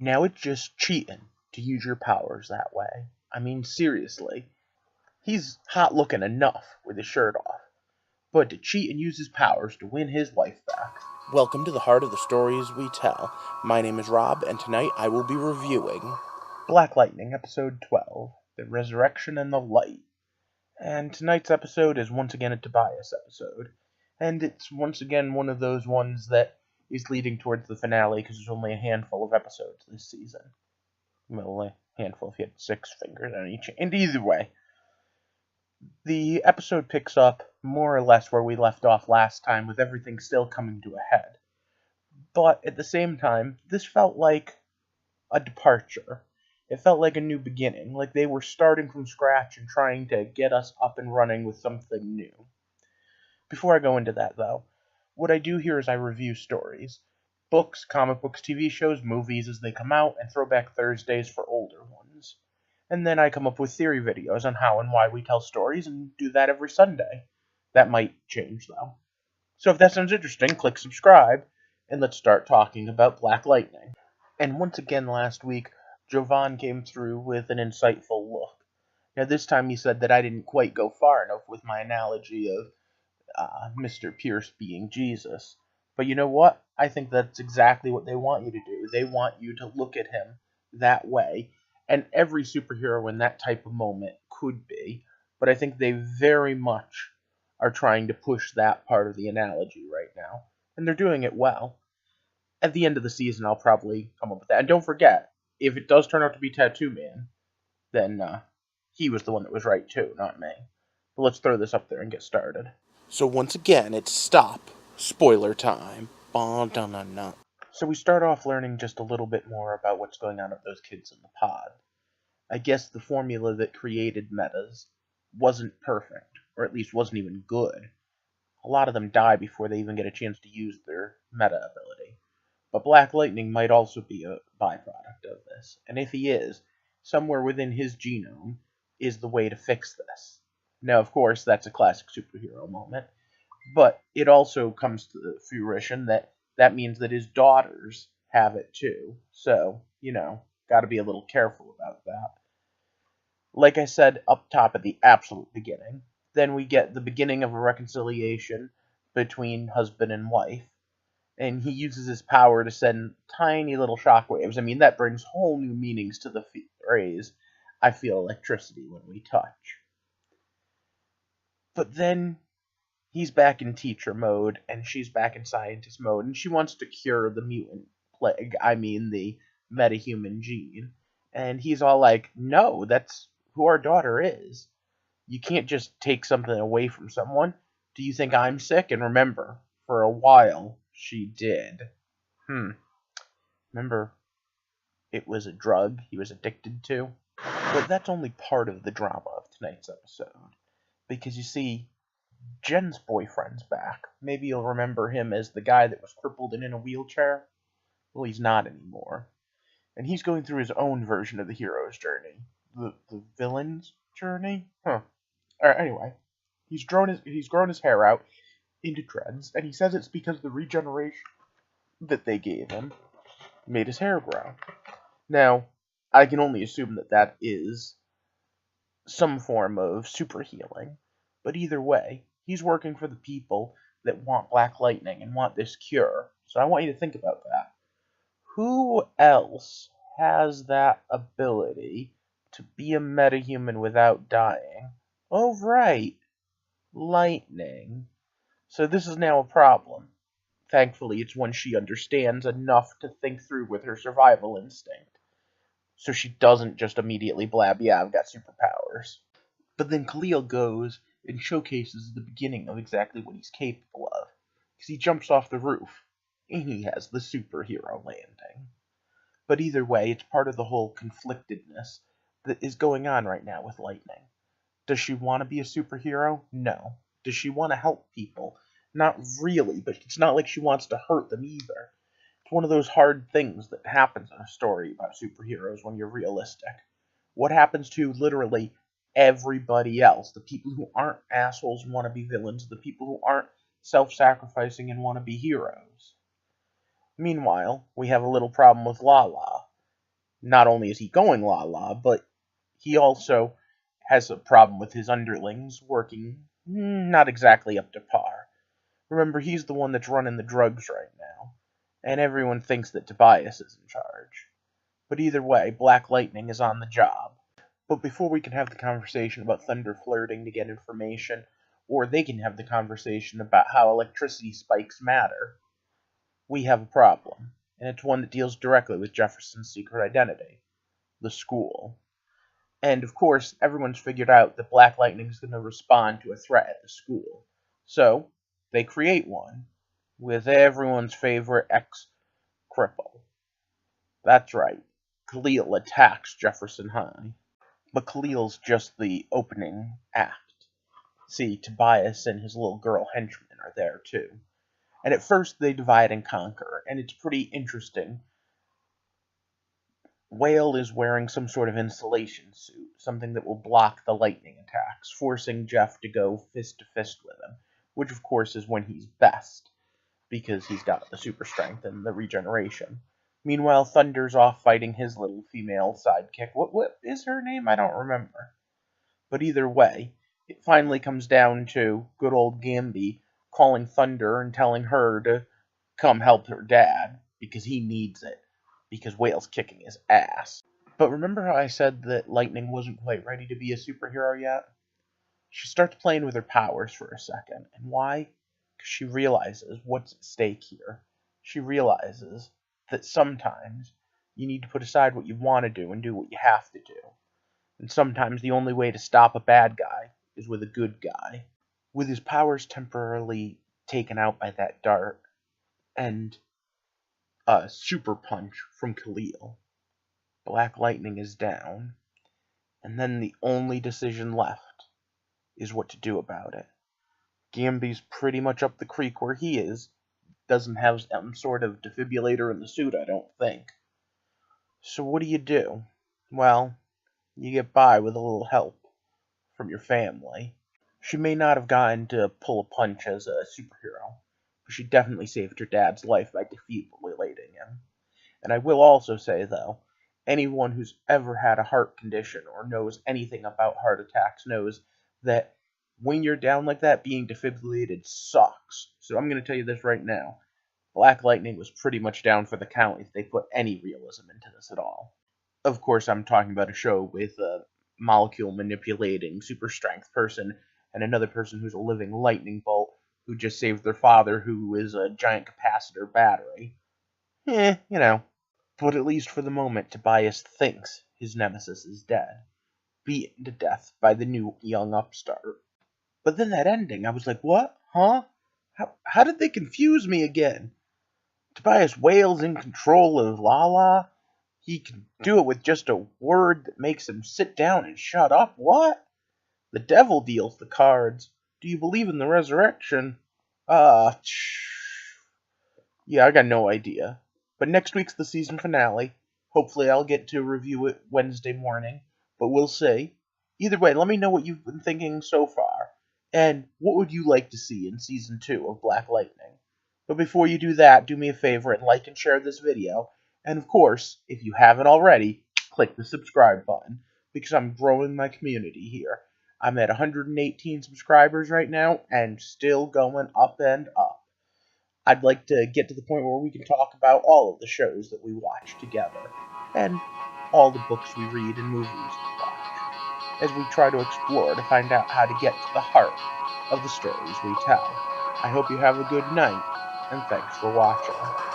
Now it's just cheating to use your powers that way. I mean, seriously. He's hot looking enough with his shirt off, but to cheat and use his powers to win his wife back. Welcome to the heart of the stories we tell. My name is Rob, and tonight I will be reviewing Black Lightning, Episode 12, The Resurrection and the Light. And tonight's episode is once again a Tobias episode. And it's once again one of those ones that is leading towards the finale because there's only a handful of episodes this season. Well, a handful if you had 6 fingers on each. And either way, the episode picks up more or less where we left off last time, with everything still coming to a head. But at the same time, this felt like a departure. It felt like a new beginning, like they were starting from scratch and trying to get us up and running with something new. Before I go into that, though, what I do here is I review stories. Books, comic books, TV shows, movies as they come out, and Throwback Thursdays for older ones. And then I come up with theory videos on how and why we tell stories, and do that every Sunday. That might change, though. So if that sounds interesting, click subscribe, and let's start talking about Black Lightning. And once again last week, Jovan came through with an insightful look. Now this time he said that I didn't quite go far enough with my analogy of Mr. Pierce being Jesus. But you know what? I think that's exactly what they want you to do. They want you to look at him that way. And every superhero in that type of moment could be. But I think they very much are trying to push that part of the analogy right now. And they're doing it well. At the end of the season, I'll probably come up with that. And don't forget, if it does turn out to be Tattoo Man, then he was the one that was right too, not me. But let's throw this up there and get started. So once again, it's stop. Spoiler time. Ba-da-na-na. So we start off learning just a little bit more about what's going on with those kids in the pod. I guess the formula that created metas wasn't perfect, or at least wasn't even good. A lot of them die before they even get a chance to use their meta ability. But Black Lightning might also be a byproduct of this, and if he is, somewhere within his genome is the way to fix this. Now, of course, that's a classic superhero moment, but it also comes to fruition that that means that his daughters have it too. So, gotta be a little careful about that. Like I said up top at the absolute beginning, then we get the beginning of a reconciliation between husband and wife, and he uses his power to send tiny little shockwaves. I mean, that brings whole new meanings to the phrase, I feel electricity when we touch. But then he's back in teacher mode, and she's back in scientist mode, and she wants to cure the mutant plague, the metahuman gene. And he's all like, no, that's who our daughter is. You can't just take something away from someone. Do you think I'm sick? And remember, for a while, she did. Remember, it was a drug he was addicted to? But that's only part of the drama of tonight's episode. Because you see, Jen's boyfriend's back. Maybe you'll remember him as the guy that was crippled and in a wheelchair. Well, he's not anymore. And he's going through his own version of the hero's journey. The villain's journey? Alright, anyway. He's grown his hair out into dreads, and he says it's because the regeneration that they gave him made his hair grow. Now, I can only assume that that is some form of super healing. But either way, he's working for the people that want Black Lightning and want this cure. So I want you to think about that. Who else has that ability to be a metahuman without dying? Oh, right. Lightning. So this is now a problem. Thankfully, it's one she understands enough to think through with her survival instinct. So she doesn't just immediately blab, yeah, I've got superpowers. But then Khalil goes and showcases the beginning of exactly what he's capable of. Because he jumps off the roof, and he has the superhero landing. But either way, it's part of the whole conflictedness that is going on right now with Lightning. Does she want to be a superhero? No. Does she want to help people? Not really, but it's not like she wants to hurt them either. It's one of those hard things that happens in a story about superheroes when you're realistic. What happens to literally everybody else? The people who aren't assholes and want to be villains, the people who aren't self-sacrificing and want to be heroes. Meanwhile, we have a little problem with Lala. Not only is he going la-la, but he also has a problem with his underlings working not exactly up to par. Remember, he's the one that's running the drugs right now, and everyone thinks that Tobias is in charge. But either way, Black Lightning is on the job. But before we can have the conversation about Thunder flirting to get information, or they can have the conversation about how electricity spikes matter, we have a problem, and it's one that deals directly with Jefferson's secret identity, the school. And of course, everyone's figured out that Black Lightning is going to respond to a threat at the school. So, they create one, with everyone's favorite ex-cripple. That's right, Khalil attacks Jefferson High. But Khalil's just the opening act. See, Tobias and his little girl henchmen are there too. And at first they divide and conquer, and it's pretty interesting. Whale is wearing some sort of insulation suit, something that will block the lightning attacks, forcing Jeff to go fist to fist with him, which of course is when he's best, because he's got the super strength and the regeneration. Meanwhile, Thunder's off fighting his little female sidekick. What is her name? I don't remember. But either way, it finally comes down to good old Gamby calling Thunder and telling her to come help her dad, because he needs it, because Whale's kicking his ass. But remember how I said that Lightning wasn't quite ready to be a superhero yet? She starts playing with her powers for a second. And why? Because she realizes what's at stake here. She realizes that sometimes you need to put aside what you want to do and do what you have to do. And sometimes the only way to stop a bad guy is with a good guy. With his powers temporarily taken out by that dart, and a super punch from Khalil, Black Lightning is down, and then the only decision left is what to do about it. Gamby's pretty much up the creek where he is. Doesn't have some sort of defibrillator in the suit, I don't think. So what do? Well, you get by with a little help from your family. She may not have gotten to pull a punch as a superhero, but she definitely saved her dad's life by defibrillating him. And I will also say, though, anyone who's ever had a heart condition or knows anything about heart attacks knows that when you're down like that, being defibrillated sucks. So I'm going to tell you this right now. Black Lightning was pretty much down for the count if they put any realism into this at all. Of course, I'm talking about a show with a molecule manipulating super strength person and another person who's a living lightning bolt who just saved their father, who is a giant capacitor battery. You know. But at least for the moment, Tobias thinks his nemesis is dead, beaten to death by the new young upstart. But then that ending, I was like, what? Huh? How did they confuse me again? Tobias Whale's in control of Lala? He can do it with just a word that makes him sit down and shut up? What? The devil deals the cards. Do you believe in the resurrection? Yeah, I got no idea. But next week's the season finale. Hopefully I'll get to review it Wednesday morning, but we'll see. Either way, let me know what you've been thinking so far, and what would you like to see in Season 2 of Black Lightning. But before you do that, do me a favor and like and share this video, and of course, if you haven't already, click the subscribe button, because I'm growing my community here. I'm at 118 subscribers right now, and still going up and up. I'd like to get to the point where we can talk about all of the shows that we watch together, and all the books we read and movies we watch, as we try to explore to find out how to get to the heart of the stories we tell. I hope you have a good night, and thanks for watching.